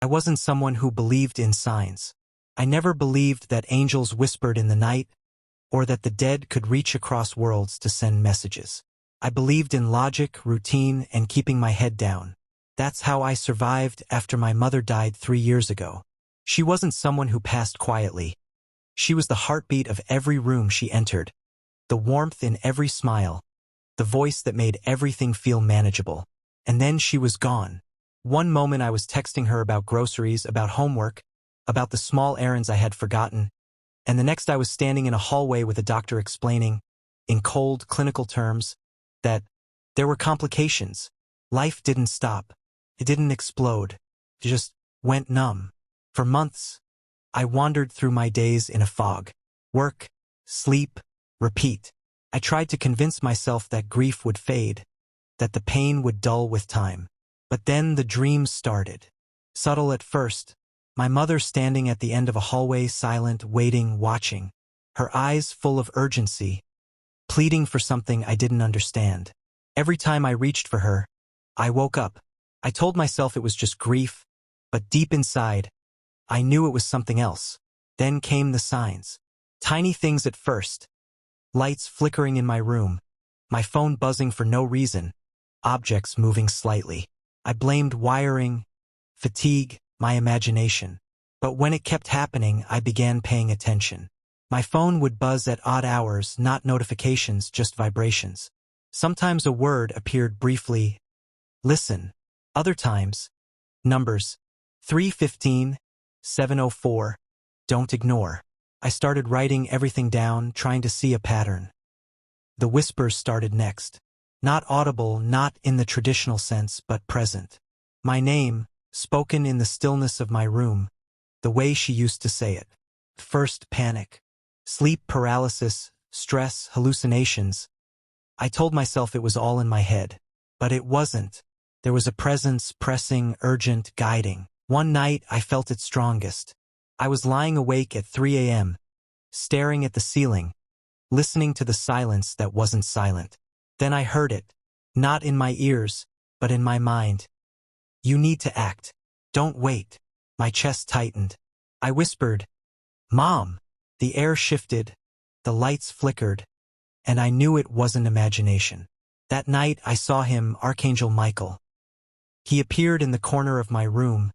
I wasn't someone who believed in signs. I never believed that angels whispered in the night, or that the dead could reach across worlds to send messages. I believed in logic, routine, and keeping my head down. That's how I survived after my mother died 3 years ago. She wasn't someone who passed quietly. She was the heartbeat of every room she entered, the warmth in every smile, the voice that made everything feel manageable. And then she was gone. One moment I was texting her about groceries, about homework, about the small errands I had forgotten, and the next I was standing in a hallway with a doctor explaining, in cold, clinical terms, that there were complications. Life didn't stop. It didn't explode. It just went numb. For months, I wandered through my days in a fog. Work, sleep, repeat. I tried to convince myself that grief would fade, that the pain would dull with time. But then the dreams started. Subtle at first, my mother standing at the end of a hallway, silent, waiting, watching, her eyes full of urgency, pleading for something I didn't understand. Every time I reached for her, I woke up. I told myself it was just grief, but deep inside, I knew it was something else. Then came the signs. Tiny things at first. Lights flickering in my room, my phone buzzing for no reason, objects moving slightly. I blamed wiring, fatigue, my imagination. But when it kept happening, I began paying attention. My phone would buzz at odd hours, not notifications, just vibrations. Sometimes a word appeared briefly, listen. Other times, numbers, 315, 704, don't ignore. I started writing everything down, trying to see a pattern. The whispers started next. Not audible, not in the traditional sense, but present. My name, spoken in the stillness of my room, the way she used to say it. First panic, sleep paralysis, stress, hallucinations. I told myself it was all in my head. But it wasn't. There was a presence, pressing, urgent, guiding. One night I felt it strongest. I was lying awake at 3 a.m., staring at the ceiling, listening to the silence that wasn't silent. Then I heard it, not in my ears, but in my mind. You need to act. Don't wait. My chest tightened. I whispered, Mom! The air shifted, the lights flickered, and I knew it wasn't imagination. That night I saw him, Archangel Michael. He appeared in the corner of my room,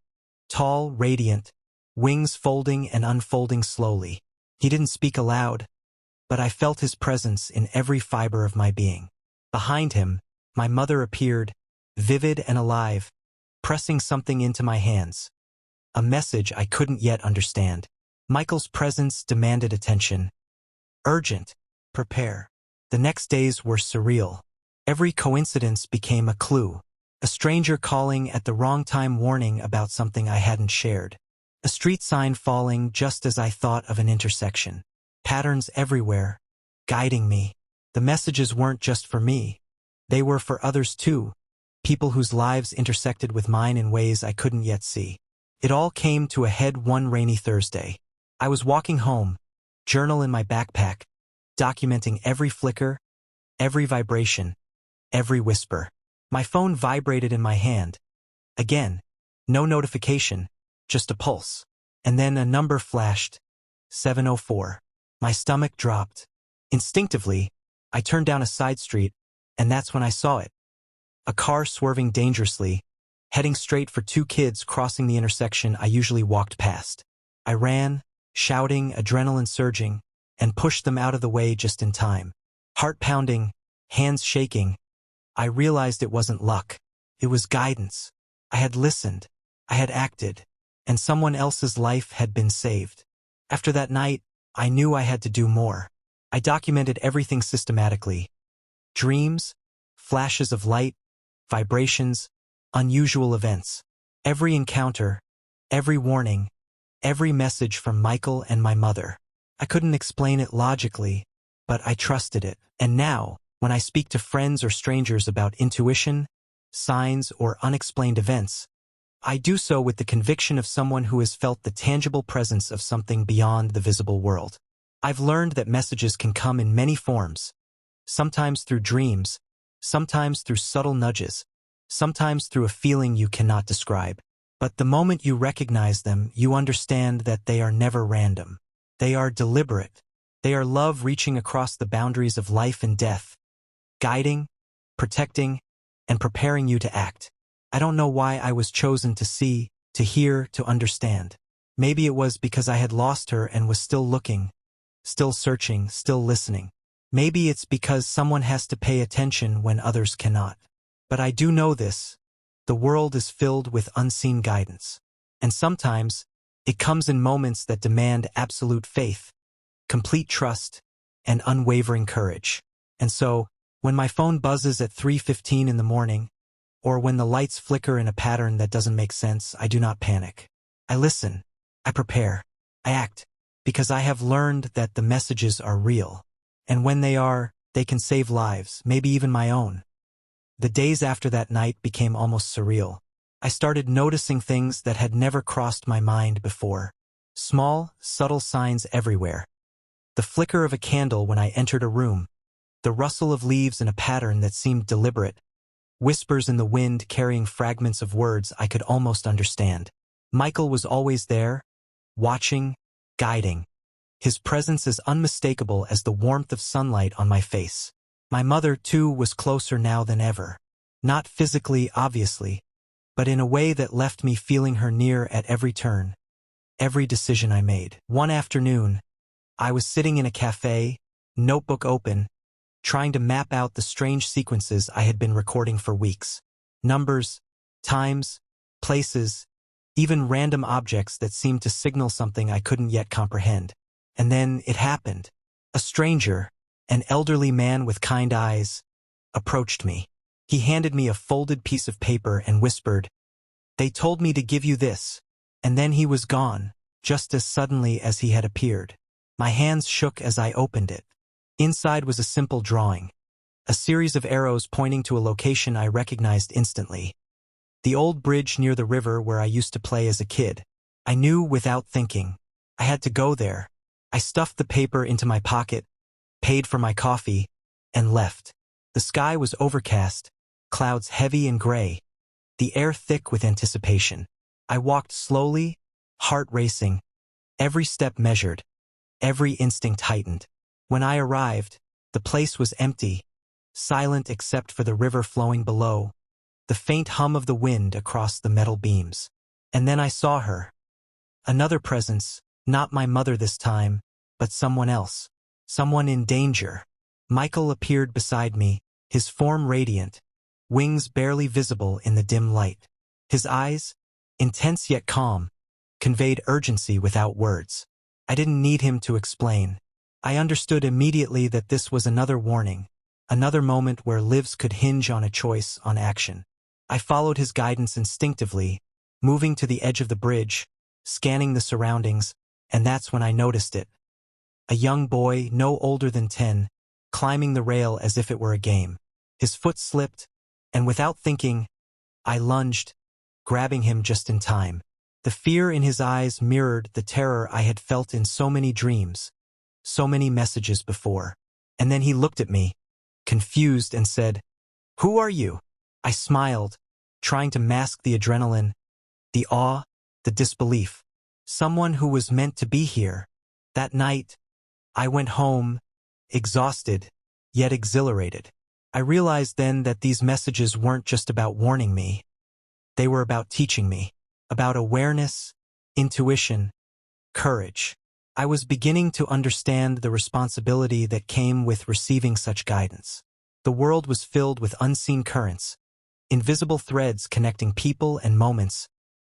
tall, radiant, wings folding and unfolding slowly. He didn't speak aloud, but I felt his presence in every fiber of my being. Behind him, my mother appeared, vivid and alive, pressing something into my hands. A message I couldn't yet understand. Michael's presence demanded attention. Urgent. Prepare. The next days were surreal. Every coincidence became a clue. A stranger calling at the wrong time, warning about something I hadn't shared. A street sign falling just as I thought of an intersection. Patterns everywhere, guiding me. The messages weren't just for me. They were for others too, people whose lives intersected with mine in ways I couldn't yet see. It all came to a head one rainy Thursday. I was walking home, journal in my backpack, documenting every flicker, every vibration, every whisper. My phone vibrated in my hand. Again, no notification, just a pulse. And then a number flashed, 704. My stomach dropped. Instinctively, I turned down a side street, and that's when I saw it. A car swerving dangerously, heading straight for 2 kids crossing the intersection I usually walked past. I ran, shouting, adrenaline surging, and pushed them out of the way just in time. Heart pounding, hands shaking, I realized it wasn't luck. It was guidance. I had listened. I had acted. And someone else's life had been saved. After that night, I knew I had to do more. I documented everything systematically. Dreams, flashes of light, vibrations, unusual events. Every encounter, every warning, every message from Michael and my mother. I couldn't explain it logically, but I trusted it. And now, when I speak to friends or strangers about intuition, signs, or unexplained events, I do so with the conviction of someone who has felt the tangible presence of something beyond the visible world. I've learned that messages can come in many forms, sometimes through dreams, sometimes through subtle nudges, sometimes through a feeling you cannot describe. But the moment you recognize them, you understand that they are never random. They are deliberate. They are love reaching across the boundaries of life and death, guiding, protecting, and preparing you to act. I don't know why I was chosen to see, to hear, to understand. Maybe it was because I had lost her and was still looking, still searching, still listening. Maybe it's because someone has to pay attention when others cannot. But I do know this. The world is filled with unseen guidance. And sometimes, it comes in moments that demand absolute faith, complete trust, and unwavering courage. And so, when my phone buzzes at 3:15 in the morning, or when the lights flicker in a pattern that doesn't make sense, I do not panic. I listen. I prepare. I act. Because I have learned that the messages are real. And when they are, they can save lives, maybe even my own. The days after that night became almost surreal. I started noticing things that had never crossed my mind before. Small, subtle signs everywhere. The flicker of a candle when I entered a room. The rustle of leaves in a pattern that seemed deliberate. Whispers in the wind carrying fragments of words I could almost understand. Michael was always there, watching, guiding. His presence as unmistakable as the warmth of sunlight on my face. My mother, too, was closer now than ever. Not physically, obviously, but in a way that left me feeling her near at every turn, every decision I made. One afternoon, I was sitting in a cafe, notebook open, trying to map out the strange sequences I had been recording for weeks. Numbers, times, places, even random objects that seemed to signal something I couldn't yet comprehend. And then it happened. A stranger, an elderly man with kind eyes, approached me. He handed me a folded piece of paper and whispered, "They told me to give you this." And then he was gone, just as suddenly as he had appeared. My hands shook as I opened it. Inside was a simple drawing, a series of arrows pointing to a location I recognized instantly. The old bridge near the river where I used to play as a kid. I knew without thinking. I had to go there. I stuffed the paper into my pocket, paid for my coffee, and left. The sky was overcast, clouds heavy and gray, the air thick with anticipation. I walked slowly, heart racing, every step measured, every instinct heightened. When I arrived, the place was empty, silent except for the river flowing below, the faint hum of the wind across the metal beams. And then I saw her. Another presence, not my mother this time, but someone else. Someone in danger. Michael appeared beside me, his form radiant, wings barely visible in the dim light. His eyes, intense yet calm, conveyed urgency without words. I didn't need him to explain. I understood immediately that this was another warning, another moment where lives could hinge on a choice, on action. I followed his guidance instinctively, moving to the edge of the bridge, scanning the surroundings, and that's when I noticed it. A young boy, no older than 10, climbing the rail as if it were a game. His foot slipped, and without thinking, I lunged, grabbing him just in time. The fear in his eyes mirrored the terror I had felt in so many dreams, so many messages before. And then he looked at me, confused, and said, "Who are you?" I smiled, trying to mask the adrenaline, the awe, the disbelief. Someone who was meant to be here. That night, I went home, exhausted, yet exhilarated. I realized then that these messages weren't just about warning me. They were about teaching me, about awareness, intuition, courage. I was beginning to understand the responsibility that came with receiving such guidance. The world was filled with unseen currents, invisible threads connecting people and moments,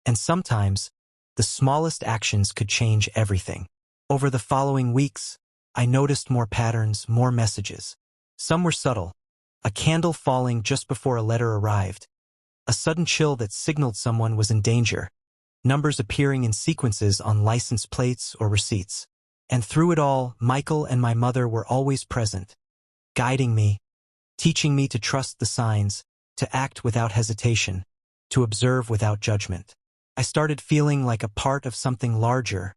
and sometimes, the smallest actions could change everything. Over the following weeks, I noticed more patterns, more messages. Some were subtle, a candle falling just before a letter arrived, a sudden chill that signaled someone was in danger, numbers appearing in sequences on license plates or receipts. And through it all, Michael and my mother were always present, guiding me, teaching me to trust the signs, to act without hesitation, to observe without judgment. I started feeling like a part of something larger,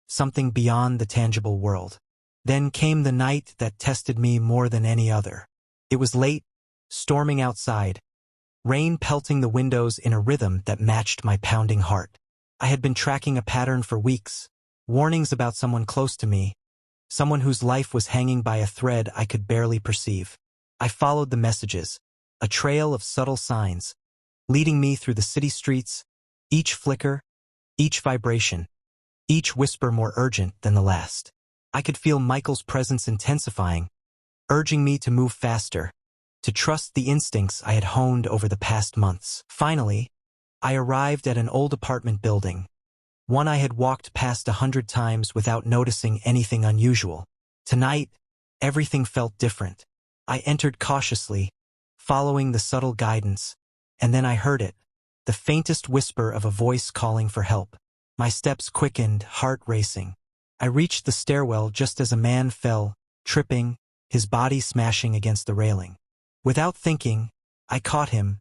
something beyond the tangible world. Then came the night that tested me more than any other. It was late, storming outside, rain pelting the windows in a rhythm that matched my pounding heart. I had been tracking a pattern for weeks, warnings about someone close to me, someone whose life was hanging by a thread I could barely perceive. I followed the messages, a trail of subtle signs, leading me through the city streets, each flicker, each vibration, each whisper more urgent than the last. I could feel Michael's presence intensifying, urging me to move faster, to trust the instincts I had honed over the past months. Finally, I arrived at an old apartment building, one I had walked past 100 times without noticing anything unusual. Tonight, everything felt different. I entered cautiously, following the subtle guidance, and then I heard it, the faintest whisper of a voice calling for help. My steps quickened, heart racing. I reached the stairwell just as a man fell, tripping, his body smashing against the railing. Without thinking, I caught him,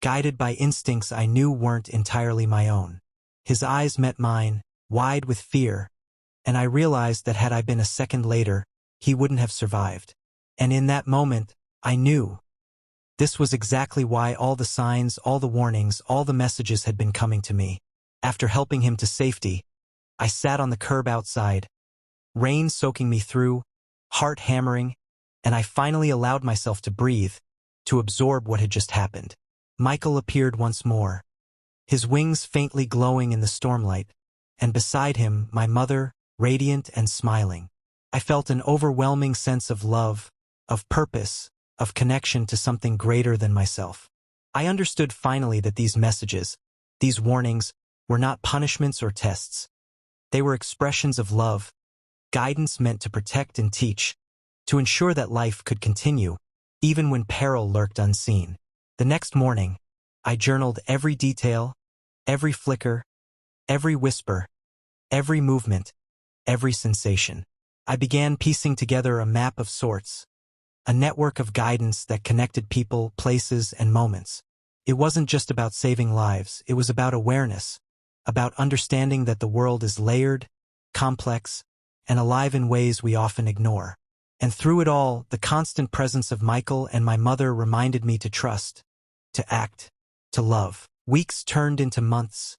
guided by instincts I knew weren't entirely my own. His eyes met mine, wide with fear, and I realized that had I been a second later, he wouldn't have survived. And in that moment, I knew. This was exactly why all the signs, all the warnings, all the messages had been coming to me. After helping him to safety, I sat on the curb outside, rain soaking me through, heart hammering, and I finally allowed myself to breathe, to absorb what had just happened. Michael appeared once more, his wings faintly glowing in the stormlight, and beside him, my mother, radiant and smiling. I felt an overwhelming sense of love, of purpose, of connection to something greater than myself. I understood finally that these messages, these warnings, were not punishments or tests. They were expressions of love, guidance meant to protect and teach, to ensure that life could continue, even when peril lurked unseen. The next morning, I journaled every detail, every flicker, every whisper, every movement, every sensation. I began piecing together a map of sorts, a network of guidance that connected people, places, and moments. It wasn't just about saving lives, it was about awareness, about understanding that the world is layered, complex, and alive in ways we often ignore. And through it all, the constant presence of Michael and my mother reminded me to trust, to act, to love. Weeks turned into months,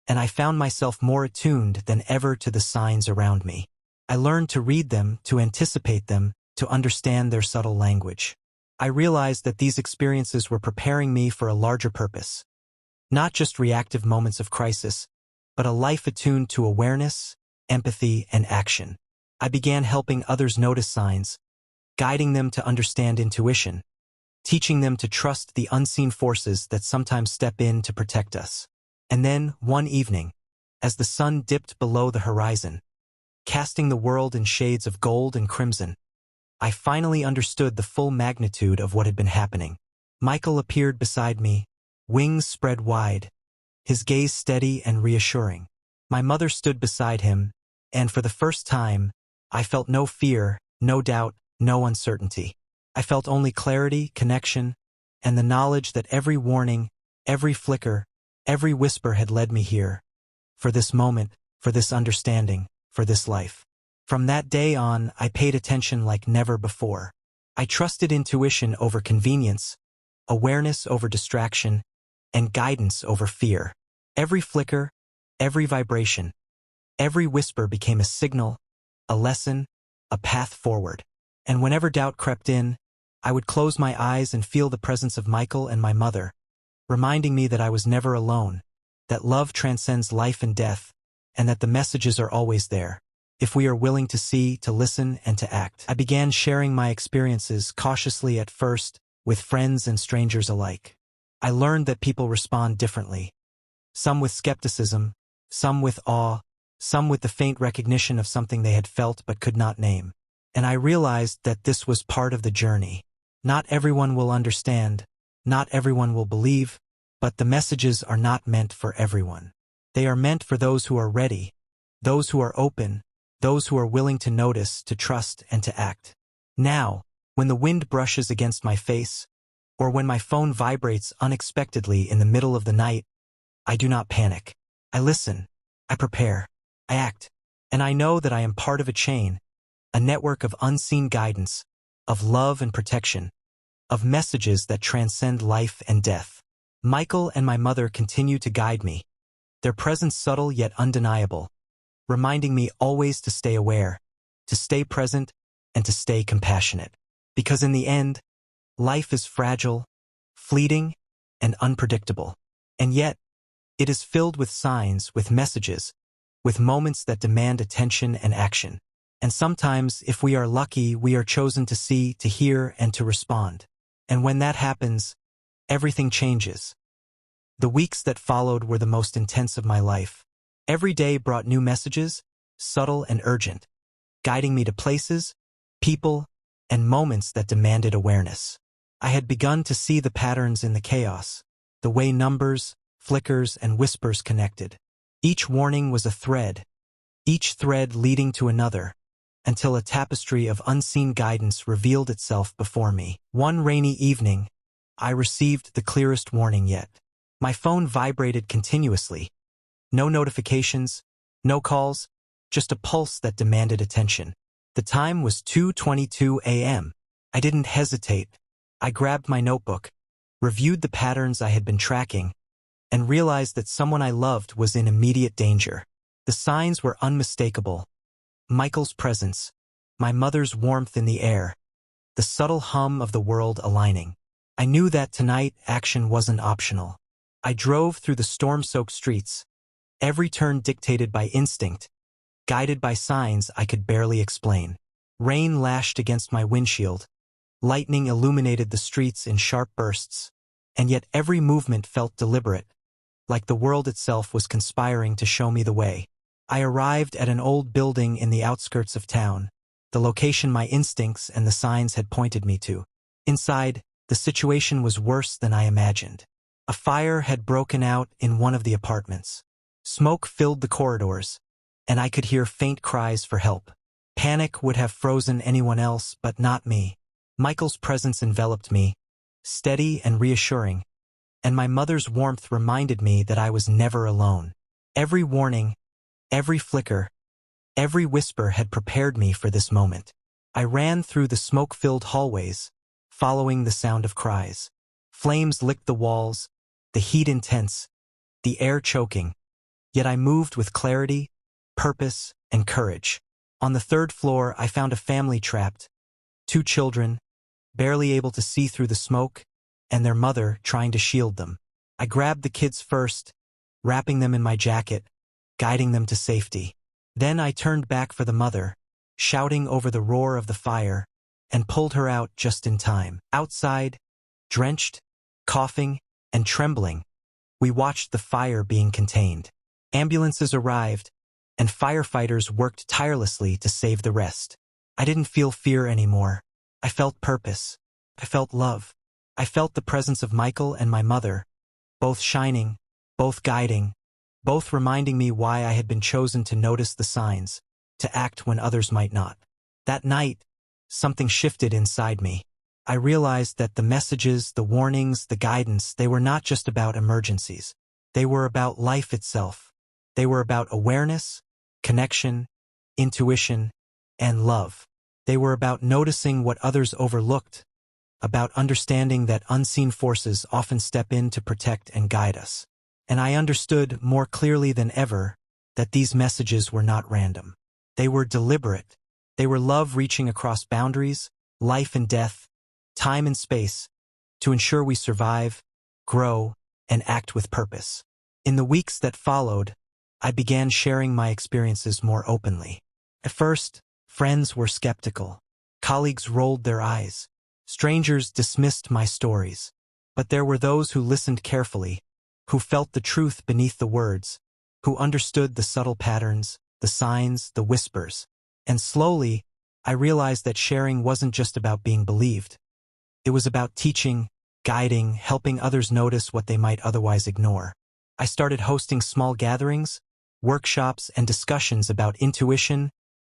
and I found myself more attuned than ever to the signs around me. I learned to read them, to anticipate them, to understand their subtle language. I realized that these experiences were preparing me for a larger purpose. Not just reactive moments of crisis, but a life attuned to awareness, empathy, and action. I began helping others notice signs, guiding them to understand intuition, teaching them to trust the unseen forces that sometimes step in to protect us. And then, one evening, as the sun dipped below the horizon, casting the world in shades of gold and crimson, I finally understood the full magnitude of what had been happening. Michael appeared beside me, wings spread wide, his gaze steady and reassuring. My mother stood beside him, and for the first time, I felt no fear, no doubt, no uncertainty. I felt only clarity, connection, and the knowledge that every warning, every flicker, every whisper had led me here. For this moment, for this understanding, for this life. From that day on, I paid attention like never before. I trusted intuition over convenience, awareness over distraction, and guidance over fear. Every flicker, every vibration, every whisper became a signal, a lesson, a path forward. And whenever doubt crept in, I would close my eyes and feel the presence of Michael and my mother, reminding me that I was never alone, that love transcends life and death, and that the messages are always there, if we are willing to see, to listen, and to act. I began sharing my experiences cautiously at first, with friends and strangers alike. I learned that people respond differently. Some with skepticism, some with awe, some with the faint recognition of something they had felt but could not name. And I realized that this was part of the journey. Not everyone will understand, not everyone will believe, but the messages are not meant for everyone. They are meant for those who are ready, those who are open, those who are willing to notice, to trust, and to act. Now, when the wind brushes against my face, or when my phone vibrates unexpectedly in the middle of the night, I do not panic. I listen, I prepare, I act, and I know that I am part of a chain, a network of unseen guidance, of love and protection, of messages that transcend life and death. Michael and my mother continue to guide me, their presence subtle yet undeniable, reminding me always to stay aware, to stay present, and to stay compassionate. Because in the end, life is fragile, fleeting, and unpredictable. And yet, it is filled with signs, with messages, with moments that demand attention and action. And sometimes, if we are lucky, we are chosen to see, to hear, and to respond. And when that happens, everything changes. The weeks that followed were the most intense of my life. Every day brought new messages, subtle and urgent, guiding me to places, people, and moments that demanded awareness. I had begun to see the patterns in the chaos, the way numbers, flickers, and whispers connected. Each warning was a thread, each thread leading to another, until a tapestry of unseen guidance revealed itself before me. One rainy evening, I received the clearest warning yet. My phone vibrated continuously. No notifications, no calls, just a pulse that demanded attention. The time was 2:22 a.m. I didn't hesitate. I grabbed my notebook, reviewed the patterns I had been tracking, and realized that someone I loved was in immediate danger. The signs were unmistakable. Michael's presence, my mother's warmth in the air, the subtle hum of the world aligning. I knew that tonight action wasn't optional. I drove through the storm-soaked streets, every turn dictated by instinct, guided by signs I could barely explain. Rain lashed against my windshield, lightning illuminated the streets in sharp bursts, and yet every movement felt deliberate, like the world itself was conspiring to show me the way. I arrived at an old building in the outskirts of town, the location my instincts and the signs had pointed me to. Inside, the situation was worse than I imagined. A fire had broken out in one of the apartments. Smoke filled the corridors, and I could hear faint cries for help. Panic would have frozen anyone else, but not me. Michael's presence enveloped me, steady and reassuring, and my mother's warmth reminded me that I was never alone. Every warning, every flicker, every whisper had prepared me for this moment. I ran through the smoke-filled hallways, following the sound of cries. Flames licked the walls, the heat intense, the air choking, yet I moved with clarity, purpose, and courage. On the third floor, I found a family trapped, 2 children, barely able to see through the smoke, and their mother trying to shield them. I grabbed the kids first, wrapping them in my jacket, guiding them to safety. Then I turned back for the mother, shouting over the roar of the fire, and pulled her out just in time. Outside, drenched, coughing, and trembling, we watched the fire being contained. Ambulances arrived, and firefighters worked tirelessly to save the rest. I didn't feel fear anymore. I felt purpose. I felt love. I felt the presence of Michael and my mother, both shining, both guiding, both reminding me why I had been chosen to notice the signs, to act when others might not. That night, something shifted inside me. I realized that the messages, the warnings, the guidance, they were not just about emergencies. They were about life itself. They were about awareness, connection, intuition, and love. They were about noticing what others overlooked, about understanding that unseen forces often step in to protect and guide us. And I understood more clearly than ever that these messages were not random. They were deliberate. They were love reaching across boundaries, life and death, time and space, to ensure we survive, grow, and act with purpose. In the weeks that followed, I began sharing my experiences more openly. At first, friends were skeptical. Colleagues rolled their eyes. Strangers dismissed my stories. But there were those who listened carefully, who felt the truth beneath the words, who understood the subtle patterns, the signs, the whispers. And slowly, I realized that sharing wasn't just about being believed. It was about teaching, guiding, helping others notice what they might otherwise ignore. I started hosting small gatherings, workshops, and discussions about intuition,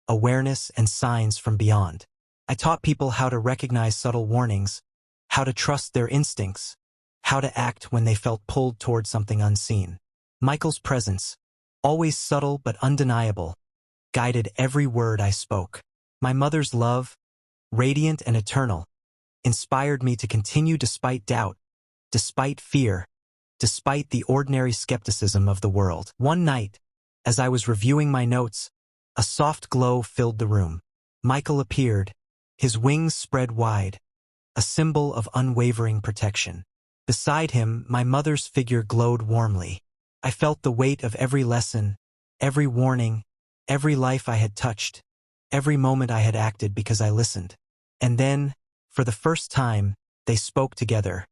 awareness, and signs from beyond. I taught people how to recognize subtle warnings, how to trust their instincts, how to act when they felt pulled toward something unseen. Michael's presence, always subtle but undeniable, guided every word I spoke. My mother's love, radiant and eternal, inspired me to continue despite doubt, despite fear, despite the ordinary skepticism of the world. One night, as I was reviewing my notes, a soft glow filled the room. Michael appeared, his wings spread wide, a symbol of unwavering protection. Beside him, my mother's figure glowed warmly. I felt the weight of every lesson, every warning, every life I had touched, every moment I had acted because I listened. And then, for the first time, they spoke together.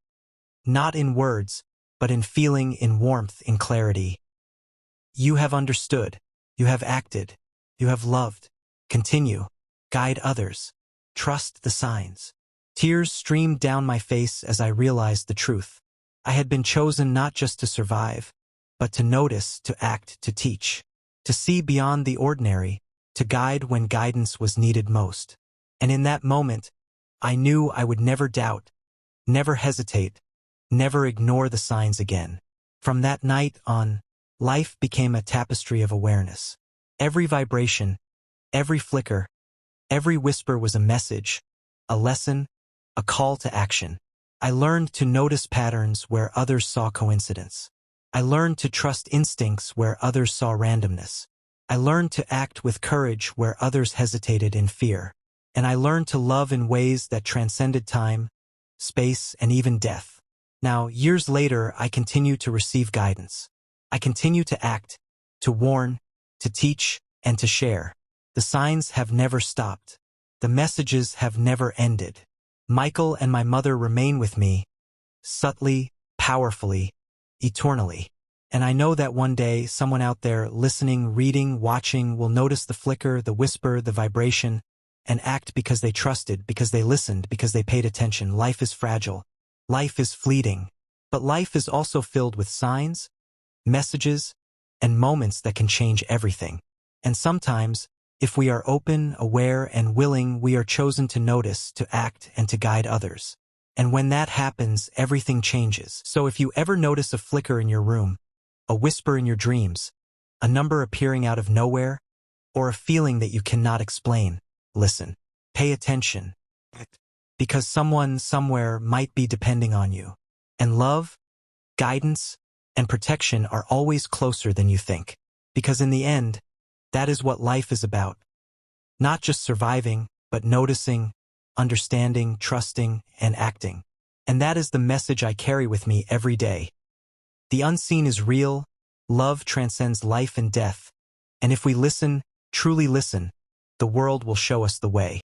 Not in words, but in feeling, in warmth, in clarity. You have understood. You have acted. You have loved. Continue. Guide others. Trust the signs. Tears streamed down my face as I realized the truth. I had been chosen not just to survive, but to notice, to act, to teach, to see beyond the ordinary, to guide when guidance was needed most. And in that moment, I knew I would never doubt, never hesitate, never ignore the signs again. From that night on, life became a tapestry of awareness. Every vibration, every flicker, every whisper was a message, a lesson, a call to action. I learned to notice patterns where others saw coincidence. I learned to trust instincts where others saw randomness. I learned to act with courage where others hesitated in fear. And I learned to love in ways that transcended time, space, and even death. Now, years later, I continue to receive guidance. I continue to act, to warn, to teach, and to share. The signs have never stopped. The messages have never ended. Michael and my mother remain with me, subtly, powerfully, eternally. And I know that one day, someone out there listening, reading, watching will notice the flicker, the whisper, the vibration, and act because they trusted, because they listened, because they paid attention. Life is fragile. Life is fleeting. But life is also filled with signs, messages, and moments that can change everything. And sometimes, if we are open, aware, and willing, we are chosen to notice, to act, and to guide others. And when that happens, everything changes. So if you ever notice a flicker in your room, a whisper in your dreams, a number appearing out of nowhere, or a feeling that you cannot explain, listen. Pay attention. Because someone somewhere might be depending on you. And love, guidance, and protection are always closer than you think. Because in the end, that is what life is about. Not just surviving, but noticing, understanding, trusting, and acting. And that is the message I carry with me every day. The unseen is real, love transcends life and death, and if we listen, truly listen, the world will show us the way.